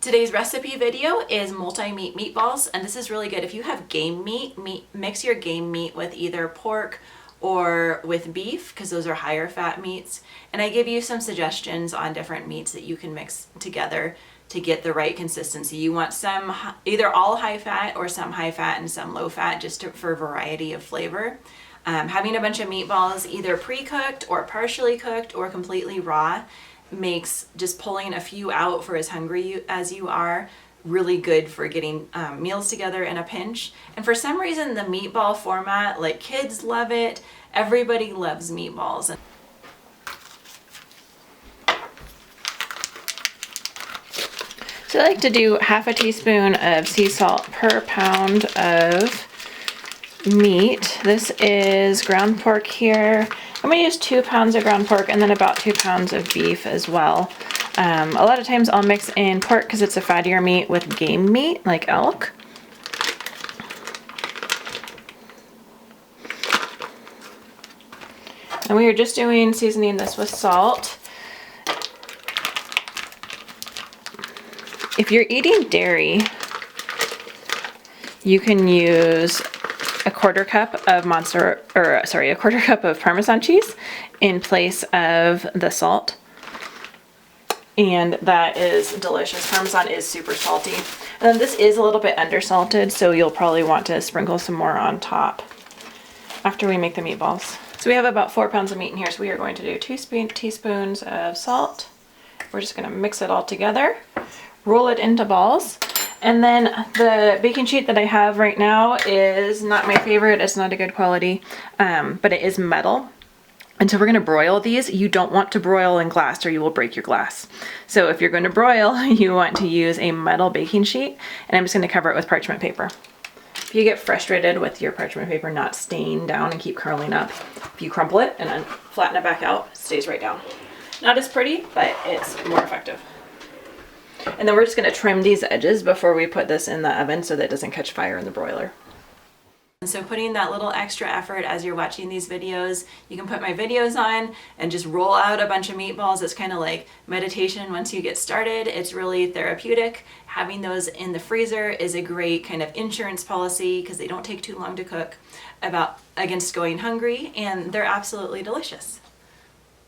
Today's recipe video is multi-meat meatballs, and this is really good. If you have game meat, mix your game meat with either pork or with beef, because those are higher fat meats. And I give you some suggestions on different meats that you can mix together to get the right consistency. You want some either all high fat or some high fat and some low fat, just for variety of flavor. Having a bunch of meatballs either pre-cooked or partially cooked or completely raw makes just pulling a few out for as hungry as you are really good for getting meals together in a pinch. And for some reason the meatball format, like kids love it, everybody loves meatballs. So I like to do half a teaspoon of sea salt per pound of meat. This is ground pork here. I'm gonna use 2 pounds of ground pork and then about 2 pounds of beef as well. A lot of times I'll mix in pork because it's a fattier meat with game meat like elk. And we are just seasoning this with salt. If you're eating dairy, you can use a quarter cup of a quarter cup of Parmesan cheese in place of the salt. And that is delicious. Parmesan is super salty. And then this is a little bit undersalted, so you'll probably want to sprinkle some more on top after we make the meatballs. So we have about 4 pounds of meat in here, so we are going to do 2 teaspoons of salt. We're just gonna mix it all together, roll it into balls. And then the baking sheet that I have right now is not my favorite. It's not a good quality, but it is metal. And so we're gonna broil these. You don't want to broil in glass or you will break your glass. So if you're gonna broil, you want to use a metal baking sheet, and I'm just gonna cover it with parchment paper. If you get frustrated with your parchment paper not staying down and keep curling up, if you crumple it and then flatten it back out, it stays right down. Not as pretty, but it's more effective. And then we're just gonna trim these edges before we put this in the oven so that it doesn't catch fire in the broiler. And so putting that little extra effort as you're watching these videos, you can put my videos on and just roll out a bunch of meatballs. It's kind of like meditation once you get started. It's really therapeutic. Having those in the freezer is a great kind of insurance policy because they don't take too long to cook against going hungry, and they're absolutely delicious.